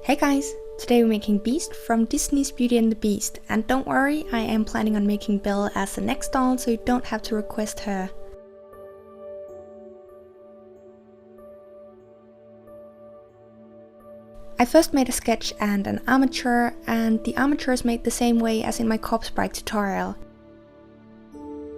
Hey guys! Today we're making Beast from Disney's Beauty and the Beast, and don't worry, I am planning on making Belle as the next doll, so you don't have to request her. I first made a sketch and an armature, and the armature is made the same way as in my corpse bride tutorial.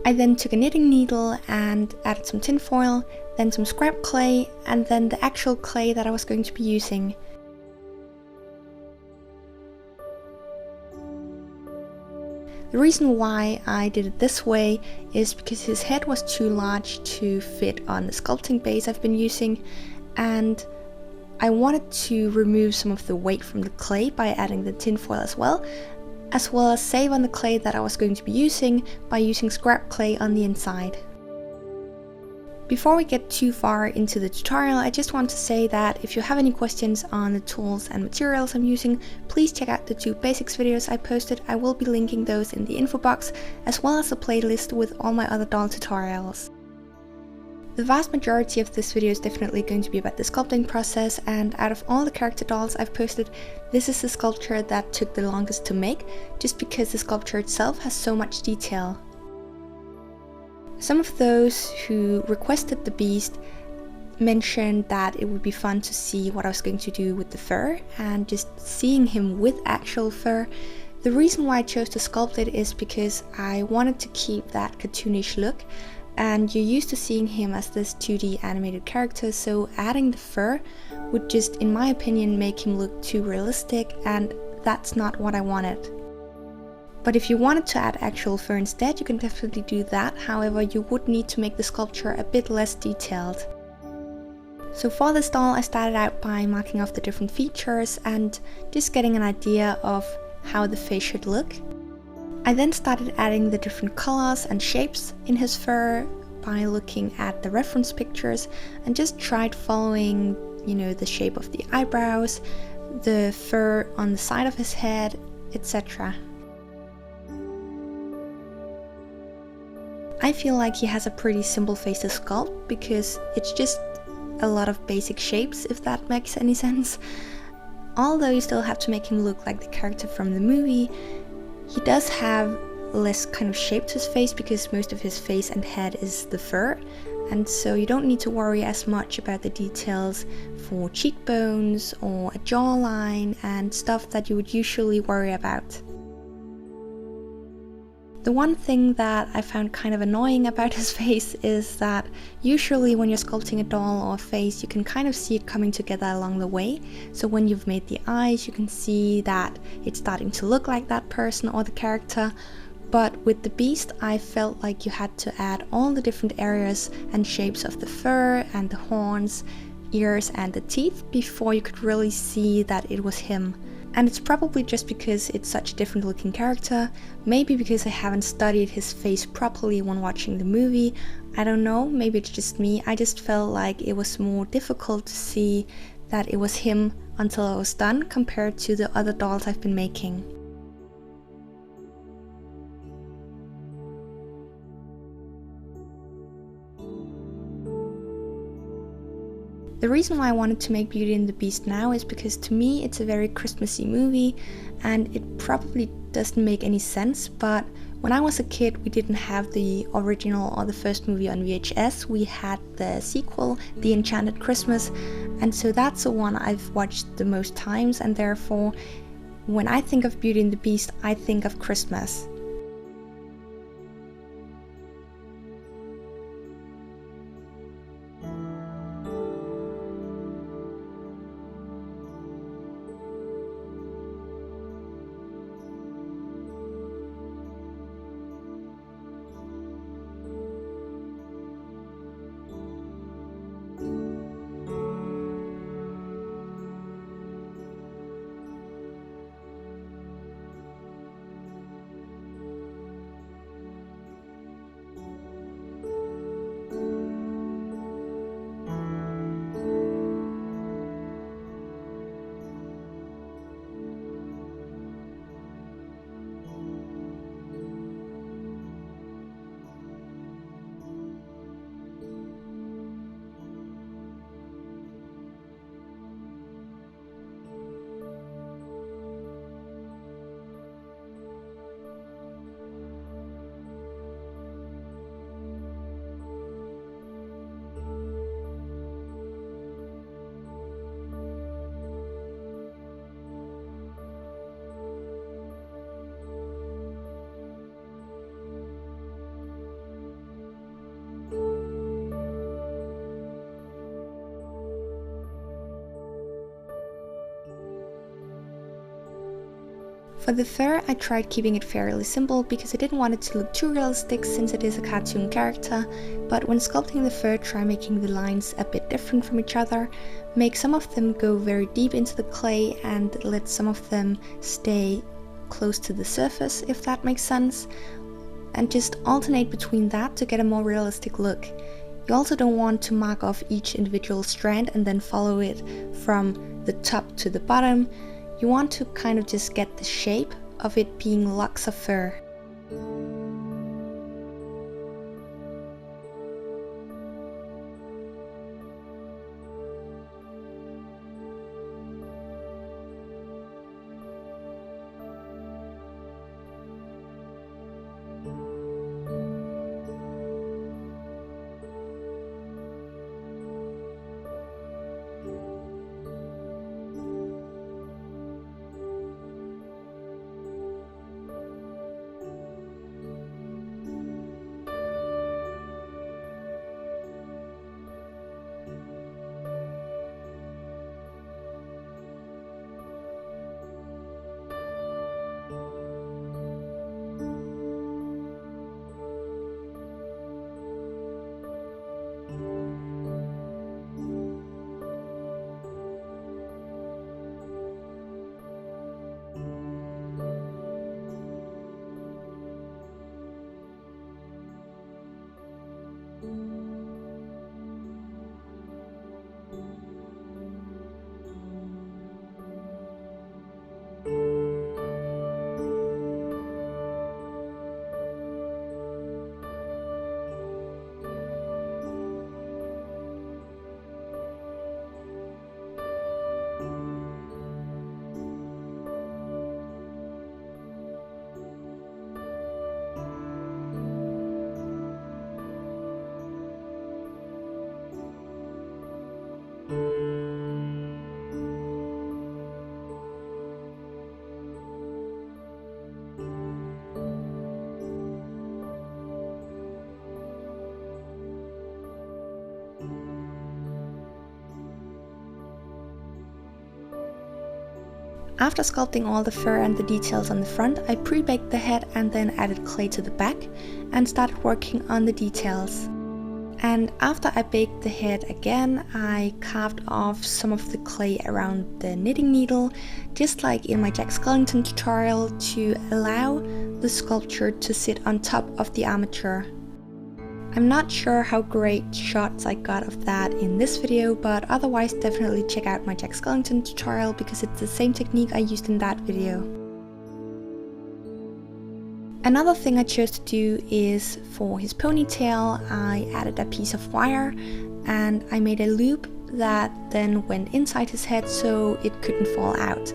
I then took a knitting needle and added some tinfoil, then some scrap clay, and then the actual clay that I was going to be using. The reason why I did it this way is because his head was too large to fit on the sculpting base I've been using, and I wanted to remove some of the weight from the clay by adding the tinfoil as well as save on the clay that I was going to be using by using scrap clay on the inside. Before we get too far into the tutorial, I just want to say that if you have any questions on the tools and materials I'm using, please check out the 2 basics videos I posted. I will be linking those in the info box, as well as a playlist with all my other doll tutorials. The vast majority of this video is definitely going to be about the sculpting process, and out of all the character dolls I've posted, this is the sculpture that took the longest to make, just because the sculpture itself has so much detail. Some of those who requested the Beast mentioned that it would be fun to see what I was going to do with the fur, and just seeing him with actual fur. The reason why I chose to sculpt it is because I wanted to keep that cartoonish look, and you're used to seeing him as this 2D animated character, so adding the fur would just, in my opinion, make him look too realistic, and that's not what I wanted. But if you wanted to add actual fur instead, you can definitely do that. However, you would need to make the sculpture a bit less detailed. So for this doll, I started out by marking off the different features and just getting an idea of how the face should look. I then started adding the different colors and shapes in his fur by looking at the reference pictures and just tried following, the shape of the eyebrows, the fur on the side of his head, etc. I feel like he has a pretty simple face to sculpt because it's just a lot of basic shapes, if that makes any sense. Although you still have to make him look like the character from the movie, he does have less kind of shape to his face because most of his face and head is the fur, and so you don't need to worry as much about the details for cheekbones or a jawline and stuff that you would usually worry about. The one thing that I found kind of annoying about his face is that usually when you're sculpting a doll or a face, you can kind of see it coming together along the way. So when you've made the eyes, you can see that it's starting to look like that person or the character. But with the Beast, I felt like you had to add all the different areas and shapes of the fur and the horns, ears and the teeth before you could really see that it was him. And it's probably just because it's such a different looking character, maybe because I haven't studied his face properly when watching the movie. I don't know, maybe it's just me. I just felt like it was more difficult to see that it was him until I was done compared to the other dolls I've been making. The reason why I wanted to make Beauty and the Beast now is because to me it's a very Christmassy movie, and it probably doesn't make any sense, but when I was a kid we didn't have the original or the first movie on VHS, we had the sequel, The Enchanted Christmas, and so that's the one I've watched the most times, and therefore when I think of Beauty and the Beast I think of Christmas. For the fur, I tried keeping it fairly simple because I didn't want it to look too realistic since it is a cartoon character, but when sculpting the fur, try making the lines a bit different from each other, make some of them go very deep into the clay and let some of them stay close to the surface, if that makes sense, and just alternate between that to get a more realistic look. You also don't want to mark off each individual strand and then follow it from the top to the bottom. You want to kind of just get the shape of it being locks of fur. After sculpting all the fur and the details on the front, I pre-baked the head and then added clay to the back and started working on the details. And after I baked the head again, I carved off some of the clay around the knitting needle, just like in my Jack Skellington tutorial, to allow the sculpture to sit on top of the armature. I'm not sure how great shots I got of that in this video, but otherwise definitely check out my Jack Skellington tutorial because it's the same technique I used in that video. Another thing I chose to do is for his ponytail, I added a piece of wire and I made a loop that then went inside his head so it couldn't fall out.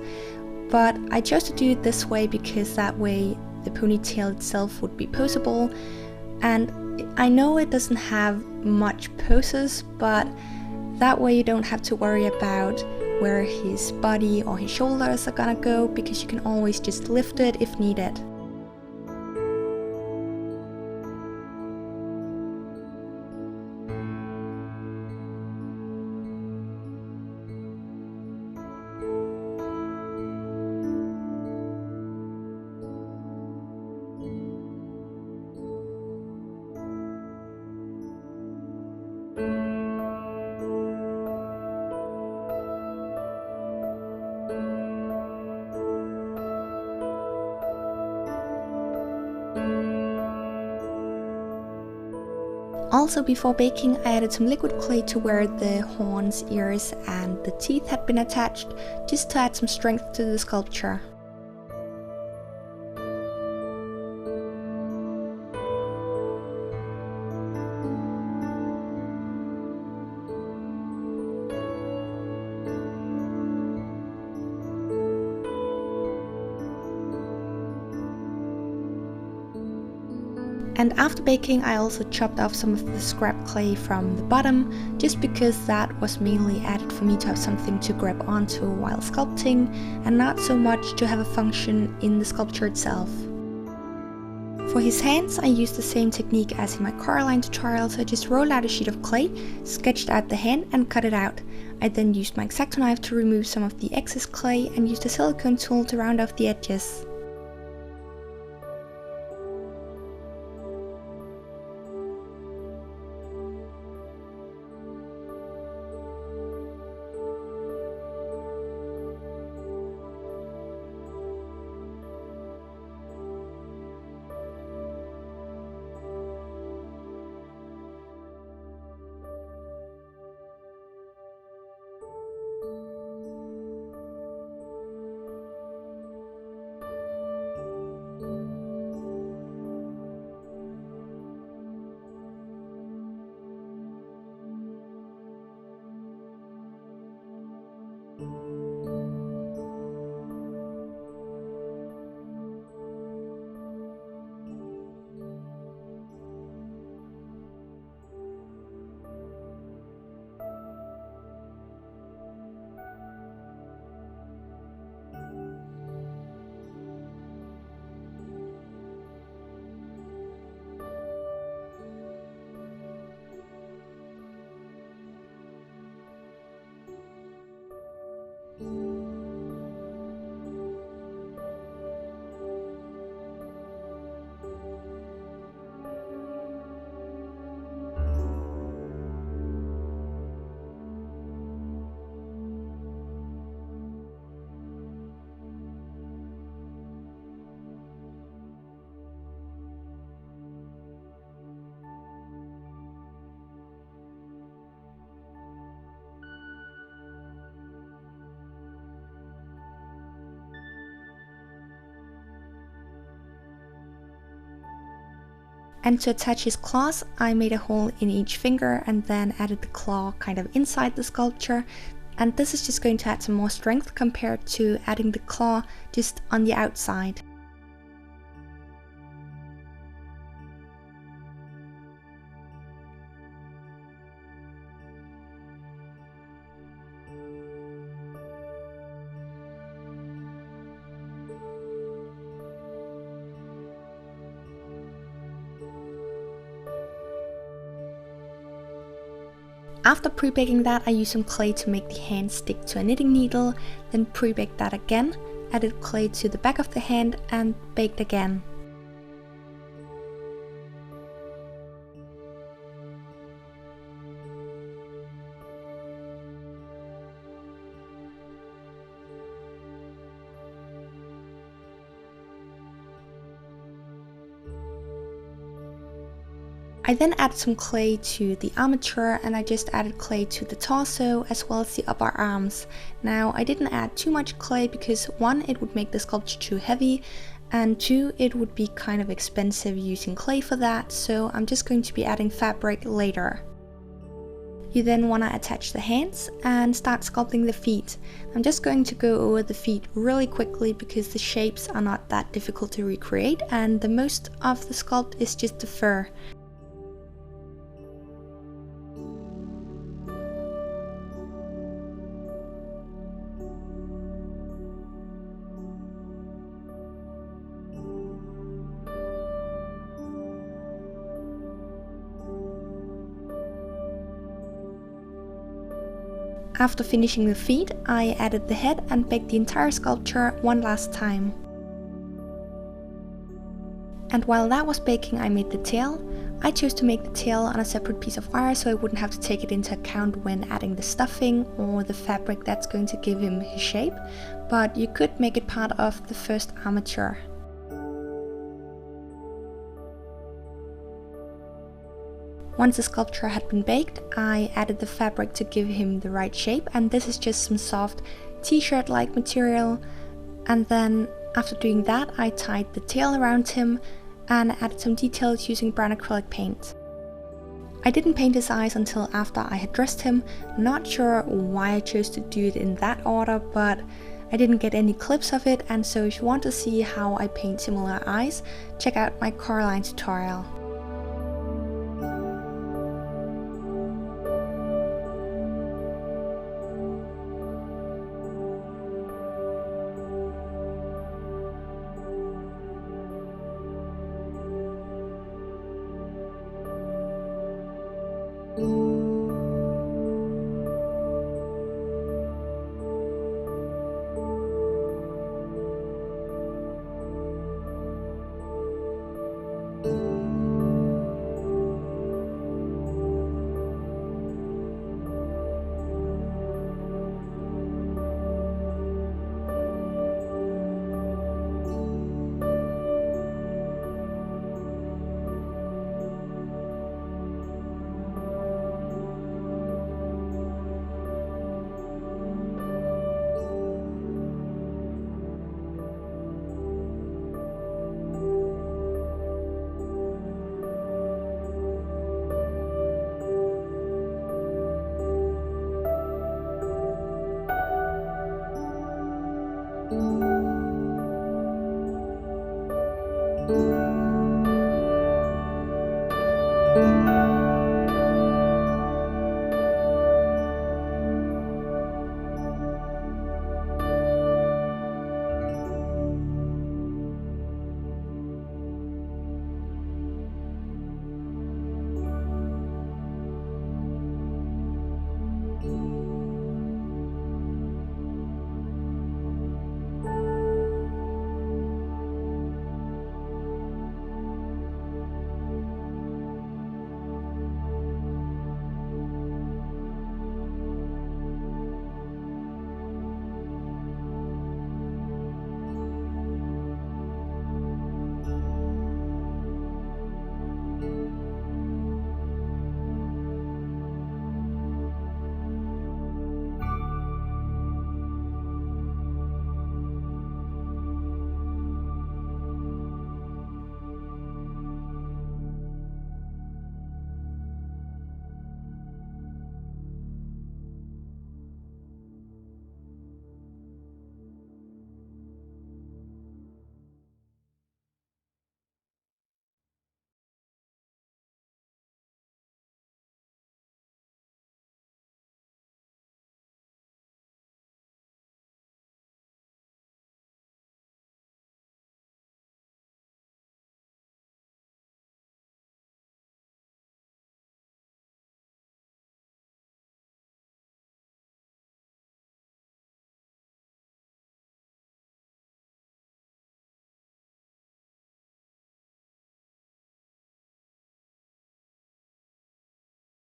But I chose to do it this way because that way the ponytail itself would be poseable, and I know it doesn't have much poses, but that way you don't have to worry about where his body or his shoulders are gonna go, because you can always just lift it if needed. Also, before baking, I added some liquid clay to where the horns, ears and the teeth had been attached, just to add some strength to the sculpture. And after baking, I also chopped off some of the scrap clay from the bottom, just because that was mainly added for me to have something to grab onto while sculpting, and not so much to have a function in the sculpture itself. For his hands, I used the same technique as in my Coraline tutorial, so I just rolled out a sheet of clay, sketched out the hand and cut it out. I then used my X-Acto knife to remove some of the excess clay and used a silicone tool to round off the edges. And to attach his claws, I made a hole in each finger and then added the claw kind of inside the sculpture. And this is just going to add some more strength compared to adding the claw just on the outside. After pre-baking that, I used some clay to make the hand stick to a knitting needle, then pre-baked that again, added clay to the back of the hand and baked again. I then added some clay to the armature, and I just added clay to the torso as well as the upper arms. Now, I didn't add too much clay because 1, it would make the sculpture too heavy, and 2, it would be kind of expensive using clay for that, so I'm just going to be adding fabric later. You then want to attach the hands and start sculpting the feet. I'm just going to go over the feet really quickly because the shapes are not that difficult to recreate, and the most of the sculpt is just the fur. After finishing the feet, I added the head and baked the entire sculpture one last time. And while that was baking, I made the tail. I chose to make the tail on a separate piece of wire so I wouldn't have to take it into account when adding the stuffing or the fabric that's going to give him his shape, but you could make it part of the first armature. Once the sculpture had been baked, I added the fabric to give him the right shape, and this is just some soft t-shirt like material. And then after doing that, I tied the tail around him and added some details using brown acrylic paint. I didn't paint his eyes until after I had dressed him. Not sure why I chose to do it in that order, but I didn't get any clips of it, and so if you want to see how I paint similar eyes, check out my Coraline tutorial.